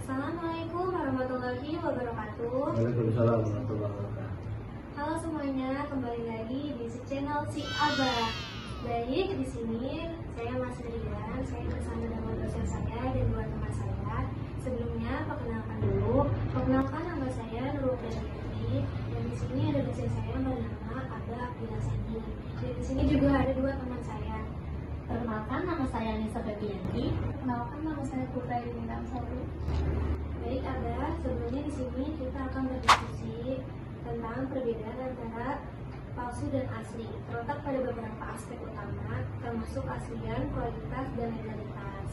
Assalamualaikum warahmatullahi wabarakatuh. Waalaikumsalam warahmatullahi wabarakatuh. Halo semuanya, kembali lagi di channel Si Abah. Baik, di sini saya Mas Rian, saya bersama dengan dosen saya dan dua teman saya. Sebelumnya perkenalkan dulu, perkenalkan nama saya Nurul Putri dan di sini ada dosen saya bernama Abah Abdillah Sani. Dan di sini juga ada dua teman saya. Perkenalkan, nama saya Nisa Febianti. Perkenalkan, nama saya Putri Bintang Satu. Baik, Abah, sebelumnya di sini kita akan berdiskusi tentang perbedaan antara palsu dan asli, terletak pada beberapa aspek utama, termasuk aslian, kualitas, dan legalitas.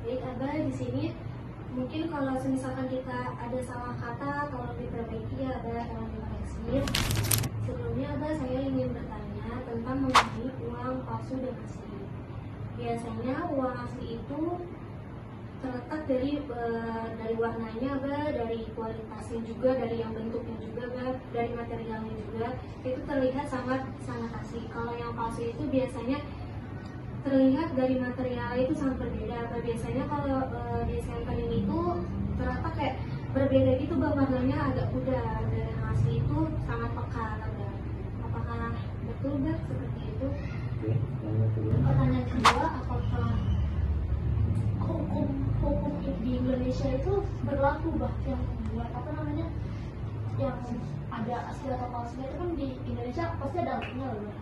Baik, Abah, di sini mungkin kalau misalkan kita ada salah kata, tolong diperbaiki ya, Abah, tolong dikoreksi. Sebelumnya, Abah, saya ingin bertanya tentang mengenai uang palsu dan asli. Biasanya uang asli itu terletak dari warnanya, Abah, dari kualitasnya juga, dari yang bentuknya juga, Abah, dari materialnya juga, itu terlihat sangat asli. Kalau yang palsu itu biasanya terlihat dari materialnya itu sangat berbeda, Abah. Biasanya kalau di center ini itu terletak kayak berbeda gitu, Abah, warnanya agak pudar, dan yang asli itu sangat pekat, Abah. Apakah betul, Abah, seperti itu? Pertanyaan kedua, apakah hukum di Indonesia itu berlaku, bah, yang buat yang ada asli atau palsunya itu kan di Indonesia pasti ada hukumnya loh,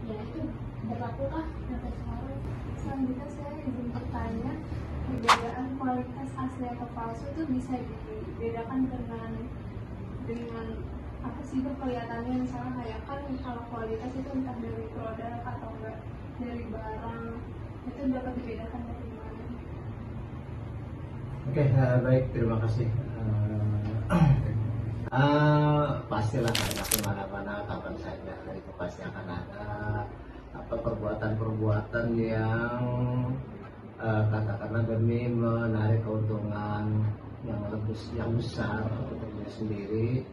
ya itu berlaku kah sampai sekarang? Selanjutnya saya ingin bertanya, perbedaan kualitas asli atau palsu itu bisa dibedakan dengan apa sih, kelihatannya? Misalnya kayak kan kalau kualitas itu entah dari produk atau enggak dari barang, itu dapat dibedakan dari mana? Oke, baik, terima kasih. Pastilah ada kemana-mana, kapan saja itu pasti akan ada perbuatan-perbuatan yang katakanlah demi menarik keuntungan yang besar untuk diri sendiri.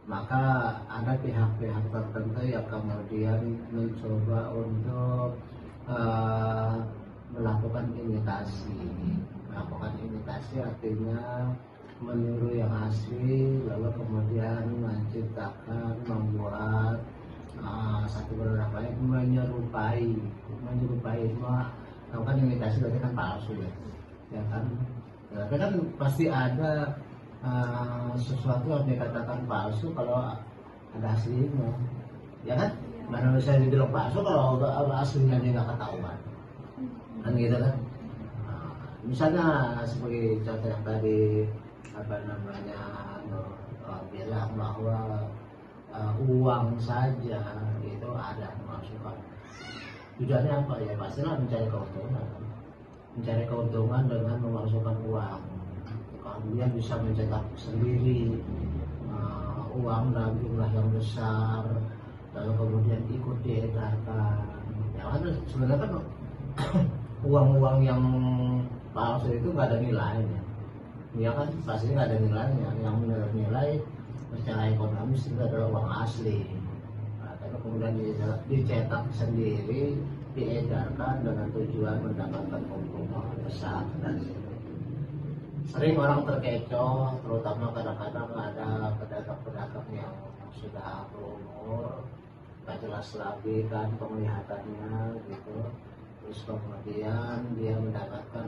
Maka ada pihak-pihak tertentu yang kemudian mencoba untuk melakukan imitasi artinya meniru yang asli, lalu kemudian membuat satu produk lain menyerupai melakukan imitasi, berarti kan palsu ya kan. Tapi kan pasti ada sesuatu yang dikatakan palsu kalau ada aslinya, ya kan? Mana bisa dibilang palsu kalau aslinya dia nggak ketahuan, kan gitu kan? Misalnya sebagai contoh yang tadi bilang bahwa uang saja itu ada kemasukan. Tujuannya apa ya? Pastilah mencari keuntungan dengan memasukkan uang. Dia bisa mencetak sendiri uang dalam jumlah yang besar, lalu kemudian ikut diedarkan. Ya kan sebenarnya kan uang-uang yang palsu itu nggak ada nilainya, ya kan, pasti nggak ada nilainya. Yang menurut nilai secara ekonomis itu adalah uang asli. Lalu kemudian dicetak sendiri, diedarkan dengan tujuan mendapatkan keuntungan besar. Dan sering orang terkecoh, terutama kadang-kadang ada pedagang-pedagang yang sudah berumur, nggak jelas lagi kan penglihatannya gitu. Terus kemudian dia mendapatkan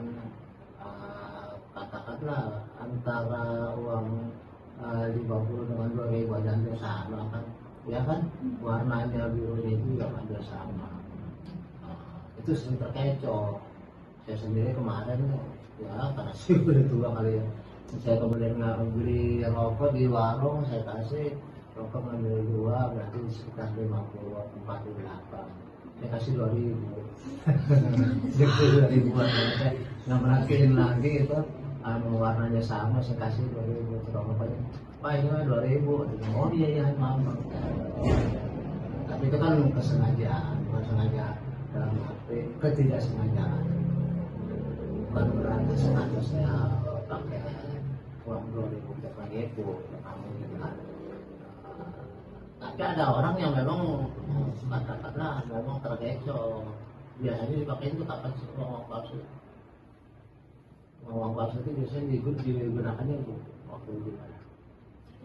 katakanlah antara uang 50 dengan 2.000 aja hampir sama kan, ya kan, warnanya birunya juga hampir sama. Itu sering terkecoh. Saya sendiri kemarin ya karena sih udah tua kali ya, saya kemudian beli rokok di warung, saya kasih rokok ngambil 2, berarti sekitar 48. Saya kasih 2.000. Dia 2.000 saya nggak merhatiin lagi itu warnanya sama, saya kasih 2.000 rokoknya. Pak ini mah 2.000. Oh iya maaf. Tapi itu kan kesengajaan, bukan sengaja dalam arti ketidaksengajaan. Bukan berarti sengaja saya pakai uang 2.000 untuk itu kamu gitu kan. Tapi ada orang yang memang katakanlah memang terkecoh, biasanya dipakai itu kapan sih uang palsu, uang palsu itu biasanya digunakannya untuk waktu gimana?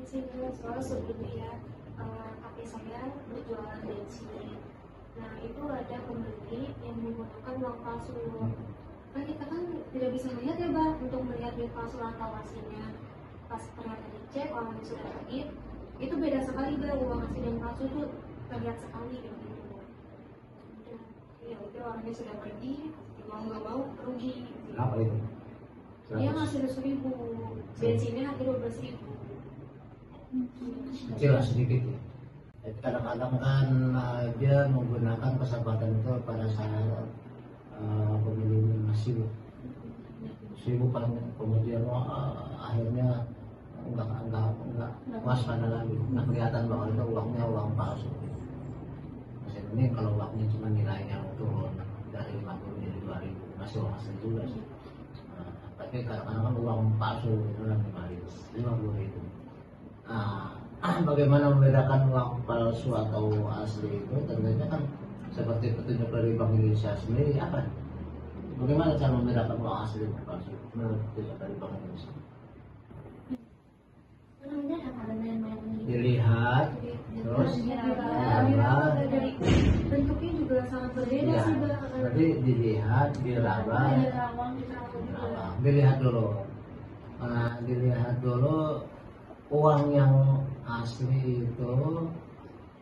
Soalnya sebelumnya ya, kakek saya berjualan bensin. Nah itu ada pembeli yang menggunakan uang palsu. Kan kita kan tidak bisa melihat ya bang, untuk melihat duit palsu atau aslinya. Pas ternyata dicek orangnya sudah pergi, itu beda sekali bang, uang asli dan palsu itu terlihat sekali gitu. Ya udah orangnya sudah pergi, mau nggak mau rugi. Apa itu? Dia ngasih 10.000, bensinnya harga 12.000. Kecil lah sedikit ya. Kadang-kadang kan dia menggunakan kesempatan itu pada saat pembelinya masih sibuk kan, kemudian akhirnya enggak waspada lagi, nggak kelihatan bahwa itu uangnya uang palsu. Masih ini kalau uangnya cuma nilainya turun dari 50 jadi 2.000 masih uang asli juga sih. Tapi kadang-kadang kan uang palsu itu kan 50.000. Bagaimana membedakan uang palsu atau asli itu? Tentunya kan seperti petunjuk dari Bank Indonesia sendiri apa? Bagaimana cara membedakan uang asli dan palsu menurut petunjuk dari Bank Indonesia? Dilihat, terus dari bentuknya juga sangat berbeda ya, sih bang. berarti dilihat, diraba, dilihat dulu uang yang asli itu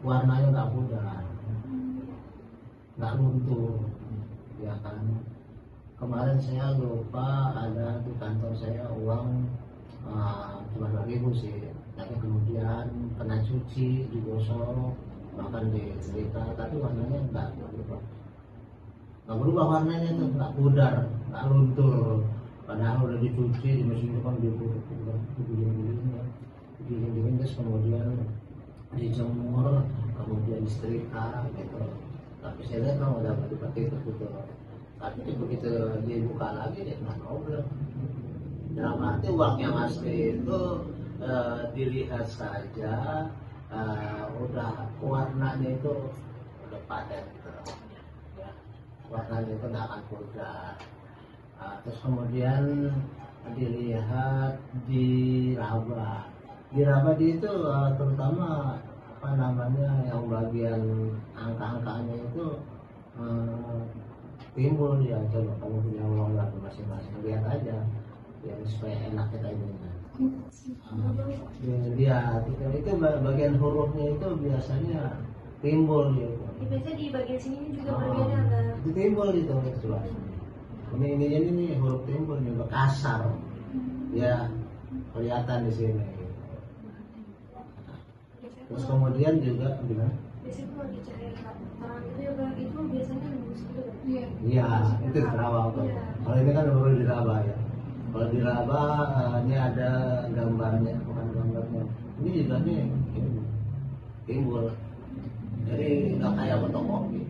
warnanya nggak pudar, nggak luntur, ya kan. Kemarin saya lupa ada di kantor saya uang cuma 2.000 sih, tapi kemudian kena cuci, digosok, bahkan disetrika, tapi warnanya nggak berubah warnanya tuh, nggak pudar, nggak luntur. Padahal udah dicuci di mesin itu kan digigit terus kemudian dijemur, kemudian disetrika gitu. Tapi saya lihat kan udah dipakai itu gitu. Tapi begitu dibuka lagi dia nggak problem. Dalam arti uang yang asli itu dilihat saja udah warnanya itu udah padat gitu. Ya, warnanya itu nggak akan pudar. Terus kemudian dilihat diraba itu terutama apa namanya yang bagian angka-angkanya itu timbul ya. Coba kamu punya uang berapa masing-masing, lihat aja ya supaya enak kita ini. Lihat itu bagian hurufnya itu biasanya timbul gitu. Biasanya di bagian sini juga berbeda bang. Itu timbul itu coba. Ini huruf timbul juga kasar ya, kelihatan di sini. Terus kemudian juga gimana? Biasanya kalau dicari terang itu ya bang, itu biasanya nembus gitu bang. Iya, itu diraba. Kalau ini kan baru diraba ya. Kalau diraba ini ada gambarnya, bukan gambarnya. Ini juga nih timbul. Jadi nggak kayak fotokopi.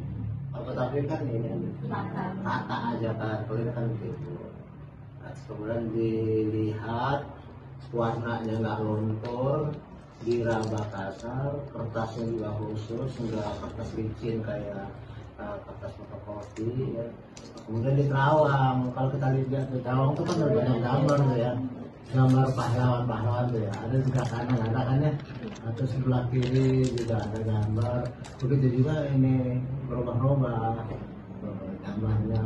Tapi kan ini rata aja kan, kalau ini kan begitu. Nah, kemudian dilihat warnanya nggak luntur, diraba kasar, kertasnya juga khusus, nggak kertas licin kayak kertas fotokopi ya. Kemudian diterawang, kalau kita lihat di terawang itu kan ada banyak gambar tuh ya, gambar pahlawan tuh ya, ada juga kanan ada kan ya, atau sebelah kiri juga ada gambar. Begitu juga ini berubah-ubah gambarnya.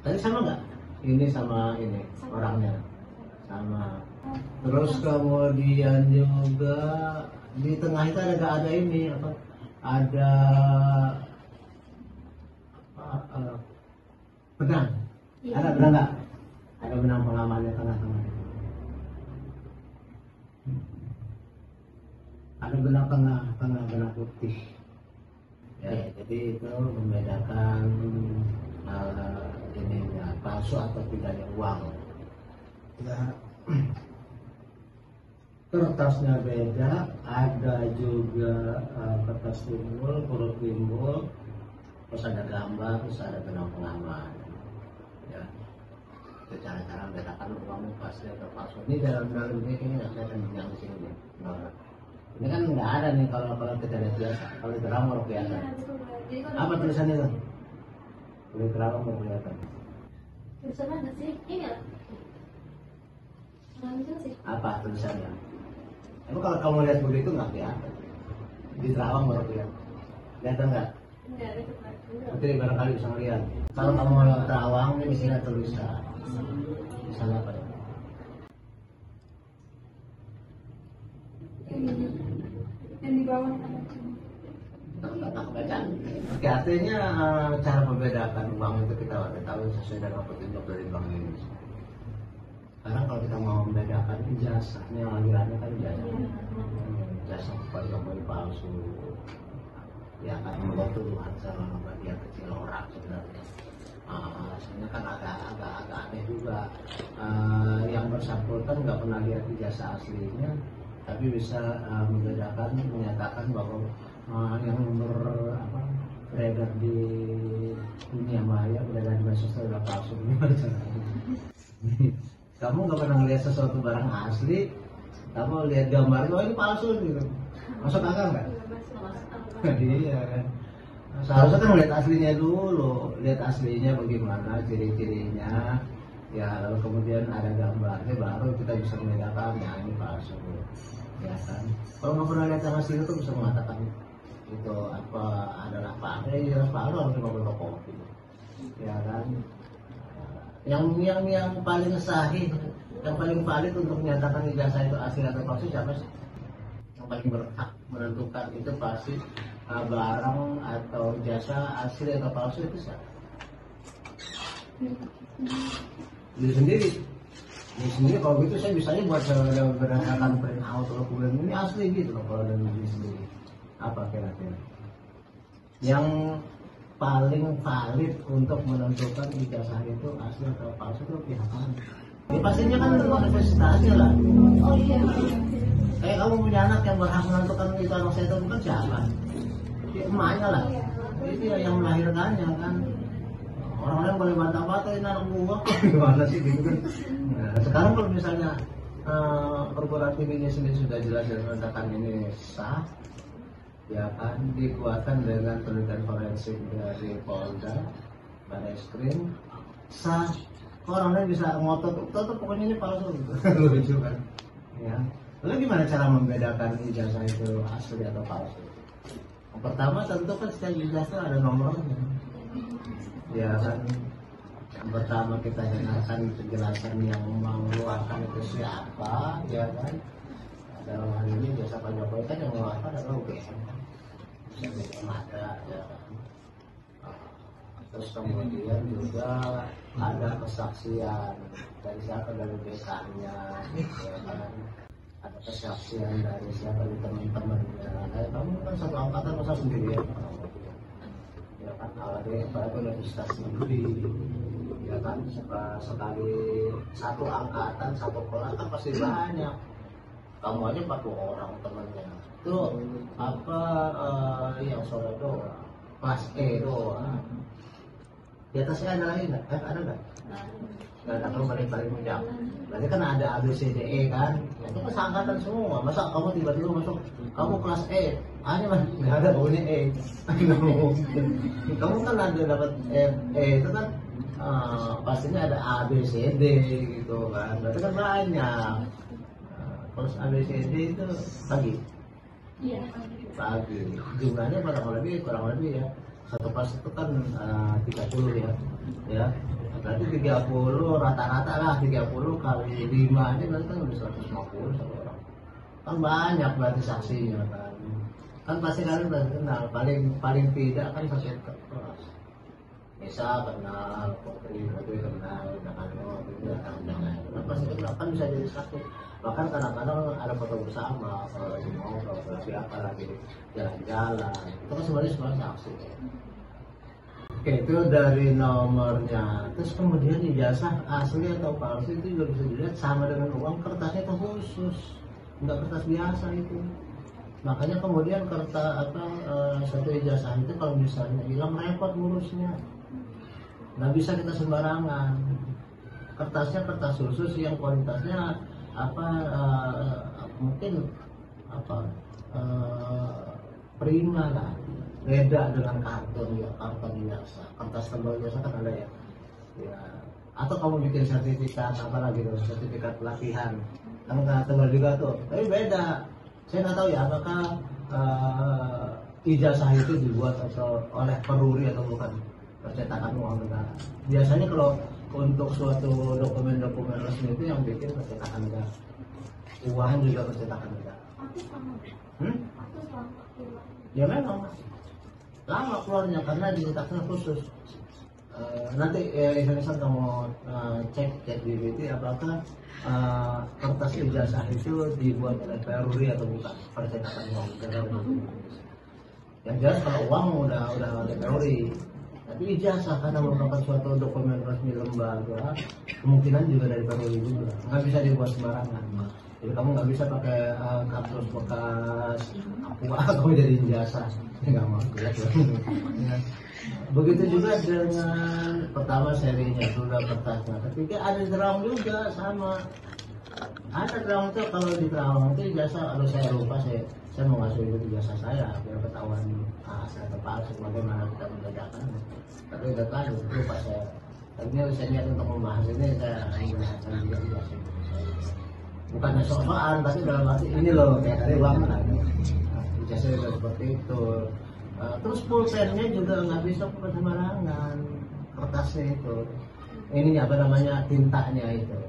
Tadi sama nggak? Ini sama ini orangnya sama. Terus kemudian juga di tengah itu ada ini apa? Ada benang. Ada benang nggak? Ada benang pengamannya tengah-tengah. Ada benang tengah benang putih. Ya, jadi itu membedakan ini ya, palsu atau tidaknya uang. Ya, kertasnya beda, ada juga kertas timbul, huruf timbul, terus ada gambar, terus ada benang pengaman. Ya, itu cara-cara membedakan uang pasti atau palsu. Ini dalam ini kayaknya nggak kelihatan yang di sini. Ini kan nggak ada nih kalau kita lihat biasa. Kalau terang mau kelihatan. Apa tulisannya tuh? Kalau terang mau kelihatan. Tulisannya ada sih, ini Apa tulisannya? Emang kalau kamu lihat begitu nggak kelihatan? Di Terawang baru kelihatan. Kelihatan nggak? Enggak, itu Pak. Berarti barangkali bisa ngeliat. Kalau kamu lewat Terawang, ini di sini ada tulisan. Tulisannya apa ya? Yang di bawah Tak baca. Oke, artinya cara membedakan uang itu kita tahu sesuai dengan petunjuk dari Bank Indonesia. Sekarang kalau kita mau membedakan ijazahnya, lagi rame kan ijazah. Ijazah kembali palsu. Ya kan membuat tuduhan sama bagian kecil orang sebenarnya. Sebenarnya kan agak aneh juga. Yang bersangkutan nggak pernah lihat ijazah aslinya, tapi bisa membedakan, menyatakan bahwa yang beredar di dunia maya, beredar di medsos itu adalah palsu. Kamu nggak pernah melihat sesuatu barang asli, kamu lihat gambar, oh ini palsu gitu, masuk akal nggak? Iya kan. Seharusnya kan lihat aslinya dulu, lihat aslinya bagaimana, ciri-cirinya, ya lalu kemudian ada gambarnya, baru kita bisa membedakan ya ini palsu, ya kan. Kalau nggak pernah lihat yang asli itu bisa mengatakan itu apa adalah palsu, ya palsu harus 50 kopi, ya kan. Yang paling sahih, yang paling valid untuk menyatakan ijazah itu asli atau palsu siapa sih? Yang paling berhak menentukan itu pasti barang atau jasa asli atau palsu itu siapa? Diri sendiri. Diri sendiri kalau gitu saya bisanya buat berdasarkan print out atau kemudian ini asli gitu loh kalau dari diri sendiri. Apa kira-kira? Yang paling valid untuk menentukan ijazah itu asli atau palsu itu pihak mana? Ya pastinya kan universitasnya lah. Oh iya. Kayak kamu punya anak yang berhak menentukan itu anak saya itu bukan siapa? Ya emaknya lah. Itu yang melahirkannya kan. Orang-orang boleh bantah-bantah ini anak gua gimana sih gitu kan. Nah, sekarang kalau misalnya perguruan tingginya sendiri sudah jelas dan menyatakan ini sah, ya kan dikuatkan dengan penelitian forensik dari Polda, Barreskrim, sah. Orang lain bisa ngotot, pokoknya ini palsu gitu. Lucu kan? Ya. Lalu gimana cara membedakan ijazah itu asli atau palsu? Yang pertama tentu kan setiap ijazah ada nomornya. Ya kan. Yang pertama kita dengarkan penjelasan yang mengeluarkan itu siapa, ya kan? Dalam hal ini jasa Pak Jokowi kan yang mengeluarkan adalah UGM. UGM ada, ya kan? Terus kemudian juga ada kesaksian dari siapa, dari besannya, ya kan? Ada kesaksian dari siapa, dari teman-temannya. Kayak kamu kan satu angkatan masa sendiri ya kan, apalagi universitas negeri, ya kan, sekali satu angkatan, satu kelas kan pasti banyak. Kamu aja 40 orang temannya. Itu apa yang sore doang, kelas E doang. Di atasnya ada lagi nggak? Ada nggak? Nggak ada, kalau paling mudah. Berarti kan ada A, B, C, D, E kan? Itu kan seangkatan semua. Masa kamu tiba-tiba masuk, kamu kelas E, A-nya mana? Nggak ada, baunya E. Nggak mungkin. Kamu kan ada dapat E itu kan pastinya ada A, B, C, D gitu kan. Berarti kan banyak. Terus A, B, C, D itu pagi? Iya. Pagi. Jumlahnya kurang lebih ya. Satu kelas itu kan 30 ya. Berarti 30 rata-rata lah, 30 kali 5 ini berarti kan udah 150 satu orang. Kan banyak berarti saksinya kan. Kan pasti kalian udah kenal, paling tidak kan satu kelas. Nisa kenal, Putri kenal, dengan kan pasti kenal, kan bisa jadi satu. Bahkan kadang-kadang ada foto bersama, kalau lagi ngobrol, kalau siapa lagi jalan-jalan, itu kan sebenarnya semua saksi. Oke, itu dari nomornya. Terus kemudian ijazah asli atau palsu itu juga bisa dilihat sama dengan uang, kertasnya itu khusus, nggak kertas biasa itu. Makanya kemudian satu ijazah itu kalau misalnya hilang repot ngurusnya, nggak bisa kita sembarangan. Kertasnya kertas khusus yang kualitasnya mungkin prima lah, beda dengan karton biasa, kertas tebal biasa kan ada ya. Atau kamu bikin sertifikat sertifikat pelatihan kan tebal juga tuh, tapi beda. Saya nggak tahu ya apakah ijazah itu dibuat atau oleh peruri atau bukan, percetakan uang negara. Biasanya kalau untuk suatu dokumen-dokumen resmi itu yang bikin percetakan negara, uang juga percetakan negara. Aku sama. Aku sama. Ya memang lama keluarnya karena dicetaknya khusus. Nanti Indonesia kamu cek GPT apakah kertas ijazah itu dibuat oleh peruri atau bukan, percetakan uang negara. Yang jelas kalau uang udah oleh peruri, tapi ijazah karena merupakan suatu dokumen resmi lembaga, kemungkinan juga dari peruri juga, nggak bisa dibuat sembarangan. Jadi kamu nggak bisa pakai kartus bekas aqua kamu jadi ijazah, nggak mau. Ya. Begitu juga dengan pertama serinya sudah kertasnya, ketiga ada drum juga sama. Ada drum itu kalau di drum itu ijazah, kalau saya lupa saya mau ngasih itu ijazah saya biar ketahuan asal atau palsu bagaimana kita membedakan. Tapi udah tahu lupa saya. Tapi saya niat untuk membahas ini saya menggunakan juga ijazah. Bukannya soal tapi dalam arti ini loh kayak tadi uang kan. Ijazah juga seperti itu. Terus pulpennya juga nggak bisa pakai sembarangan, kertasnya itu, ini apa namanya tintanya itu,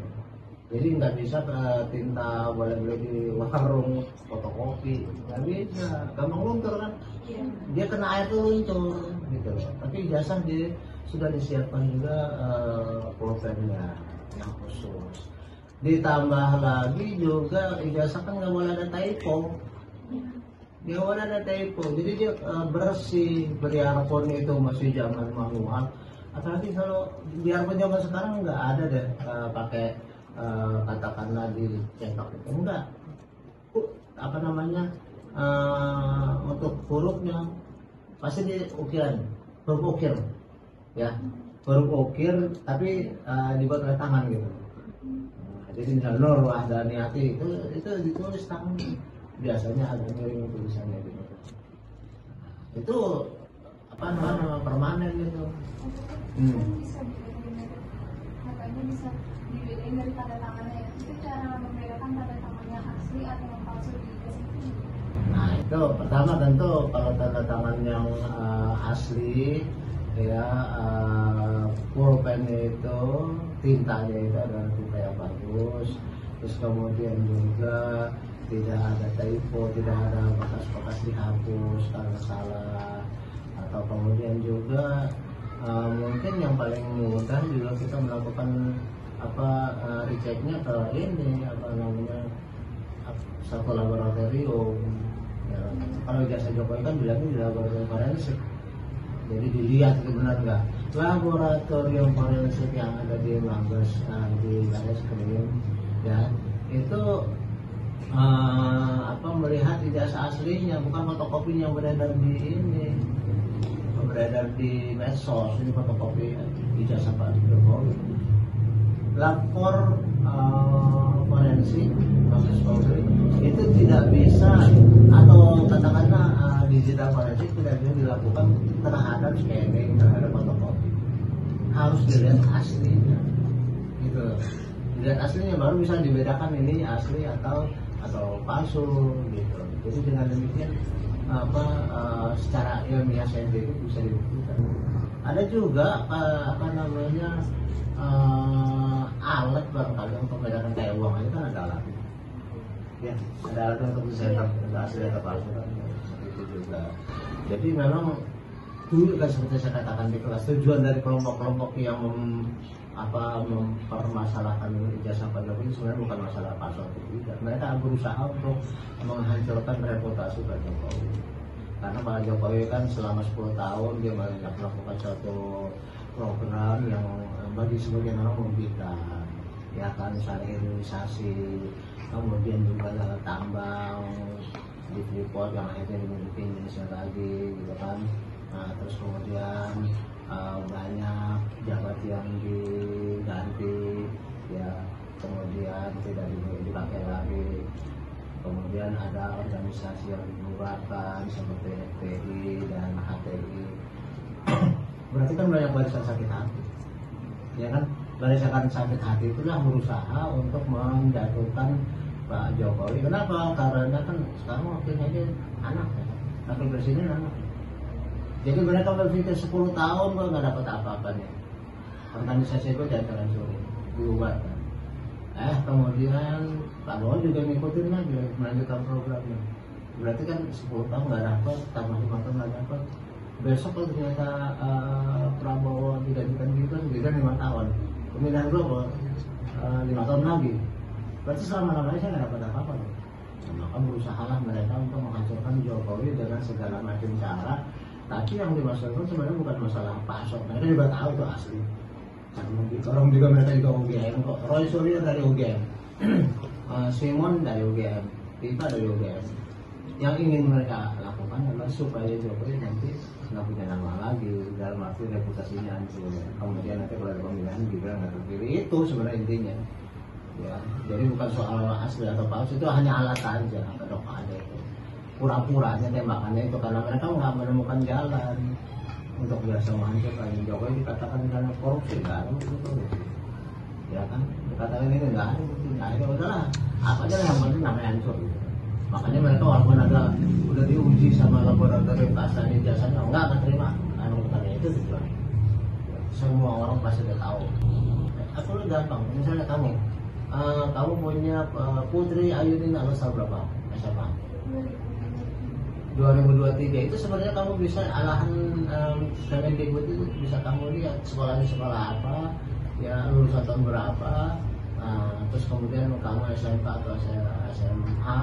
jadi nggak bisa tinta boleh beli di warung fotokopi, nggak bisa, gampang luntur kan, dia kena air tuh luntur gitu loh. Tapi ijazah dia sudah disiapkan juga pulpennya yang khusus, ditambah lagi juga ijazah kan nggak boleh ada typo. Dia ada typo, jadi dia bersih, biarpun itu masih zaman manual. Apalagi kalau biarpun zaman sekarang nggak ada deh pakai katakanlah dicetak itu enggak. Apa namanya untuk hurufnya pasti di ukiran, huruf ukir, ya huruf ukir tapi dibuat oleh tangan gitu. Jadi misalnya Nur Wahdaniati itu ditulis tangan. Biasanya ada miring tulisannya gitu. Itu apa namanya permanen gitu. Bisa katanya bisa dibedain dari tanda tangannya ya. Itu cara membedakan tanda tangannya asli atau yang palsu di ijazah. Nah itu pertama tentu kalau tanda tangan yang asli ya pulpennya itu tintanya itu adalah tinta yang bagus. Terus kemudian juga tidak ada typo, tidak ada bekas-bekas dihapus karena salah, atau kemudian juga mungkin yang paling mudah juga kita melakukan rechecknya ke ini apa namanya satu laboratorium. Ya, kalau ijazah Jokowi kan bilangnya di laboratorium forensik, jadi dilihat itu benar nggak. Laboratorium forensik yang ada di Mabes di Baris Krim ya itu melihat ijazah aslinya, bukan fotokopinya yang beredar di ini, beredar di medsos. Ini fotokopi ijazah Pak Jokowi. Lapor forensik Mabes Polri itu tidak bisa, atau katakanlah digital forensik tidak bisa dilakukan terhadap scanning, terhadap fotokopi. Harus dilihat aslinya, gitu. Dilihat aslinya baru bisa dibedakan ini asli atau palsu gitu. Jadi dengan demikian secara ilmiah saintifik bisa dibuktikan. Ada juga alat barangkali untuk membedakan kayak uang itu kan ada alat. Ya, ada alat untuk mencetak asli atau palsu kan itu juga. Jadi memang dulu kan seperti saya katakan di kelas, tujuan dari kelompok-kelompok yang mempermasalahkan ijazah Pak Jokowi sebenarnya bukan masalah palsu atau tidak. Mereka berusaha untuk menghancurkan reputasi Pak Jokowi. Karena Pak Jokowi kan selama 10 tahun dia banyak melakukan suatu program yang bagi sebagian orang merugikan, ya kan, misalnya hilirisasi, kemudian juga tambang di Freeport yang akhirnya dimiliki Indonesia lagi, gitu kan. Nah, terus kemudian banyak jabat yang diganti, ya, kemudian tidak dipakai lagi. Kemudian ada organisasi yang dibubarkan seperti FPI dan HTI. Berarti kan banyak barisan sakit hati, ya kan? Barisan sakit hati itulah berusaha untuk menjatuhkan Pak Jokowi. Kenapa? Karena kan sekarang wakilnya dia anak ya, wakil presiden anak. Jadi mereka berpikir 10 tahun kok nggak dapat apa-apa nih. Organisasi itu jangan suri, dibubarkan. Kemudian Pak Bowo juga ngikutin lagi, melanjutkan programnya. Berarti kan 10 tahun nggak dapat, tambah 5 tahun nggak dapat. Besok kalau ternyata Prabowo digantikan gitu, kan 5 tahun. Pemilihan global 5 tahun lagi. Berarti selama-lamanya saya nggak dapat apa-apa. Maka berusahalah mereka untuk menghancurkan Jokowi dengan segala macam cara. Tapi yang dimaksudkan sebenarnya bukan masalah pasok. Mereka juga tahu itu asli. Orang juga mereka juga UGM kok. Roy Suryo dari UGM, Simon dari UGM, Tita dari UGM. Yang ingin mereka lakukan adalah supaya Jokowi nanti nggak punya nama lagi, dalam arti reputasinya hancur. Kemudian nanti kalau ada pemilihan juga nggak terpilih. Itu sebenarnya intinya. Ya, jadi bukan soal asli atau palsu, itu hanya alat saja, kedok ada itu. Pura-puranya tembakannya itu karena mereka nggak menemukan jalan untuk biasa menghancurkan Jokowi. Dikatakan karena korupsi, nggak ada itu korupsi. Ya kan, dikatakan ini nggak ada, nggak ada, udahlah. Apa aja yang penting namanya hancur. Gitu. Makanya mereka walaupun ada udah diuji sama laboratorium keaslian jasanya, nggak akan terima. Karena itu tujuan. Semua orang pasti udah tahu. Aku udah gampang, misalnya kamu punya Putri Ayudin Alusal berapa SMA? 2023 itu sebenarnya kamu bisa alahan Kemendikbud itu bisa kamu lihat sekolahnya sekolah apa, ya lulusan tahun berapa, terus kemudian kamu SMK atau SMA,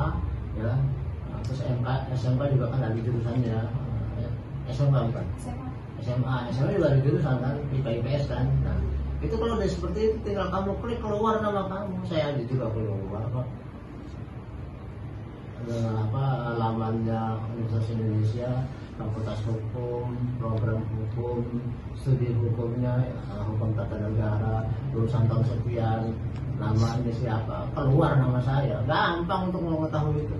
ya, terus SMK juga kan ada jurusannya, SMK bukan? SMA juga ada jurusan kan, IPA IPS kan. Nah, itu kalau udah seperti itu tinggal kamu klik keluar nama kamu. Saya juga keluar kok. Lamannya Universitas Indonesia, Fakultas Hukum, program hukum, studi hukumnya, hukum tata negara, lulusan tahun sekian, namanya siapa, keluar nama saya. Gampang untuk mengetahui itu.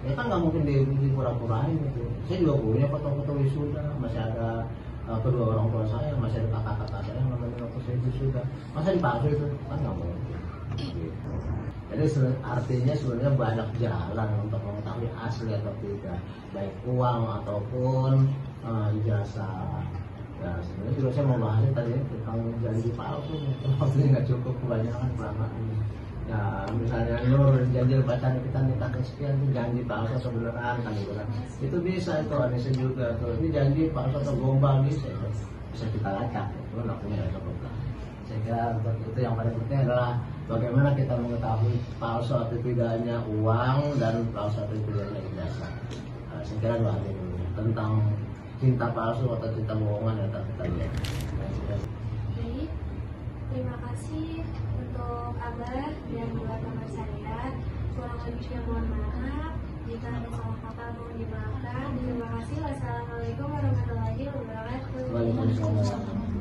Ya kan nggak mungkin di pura-purain itu. Saya juga punya foto-foto wisuda, masih ada kedua orang tua saya, masih ada kakak-kakak saya yang namanya waktu saya wisuda. Masa dipalsu itu? Kan nggak mungkin. Jadi artinya sebenarnya banyak jalan untuk mengetahui asli atau tidak, baik uang ataupun jasa. Ya sebenarnya juga saya mau bahas tadi tentang janji palsu, waktunya nggak cukup, kebanyakan kelamaan. Ya misalnya Nur janji pacaran kita nikah sekian, itu janji palsu atau beneran kan gitu kan? Itu bisa itu Anissa juga tuh, ini janji palsu atau gombal bisa kita lacak, itu waktunya nggak cukup lah. Saya kira itu yang paling penting adalah bagaimana kita mengetahui palsu atau tidaknya uang dan palsu atau tidaknya ijazah. Saya kira dua hal itu tentang cinta palsu atau cinta bohongan yang kita lihat. Baik, terima kasih untuk Abah dan dua teman saya. Kurang lebihnya mohon maaf jika ada salah kata mohon dimaafkan. Terima kasih. Wassalamualaikum warahmatullahi wabarakatuh. Waalaikumsalam.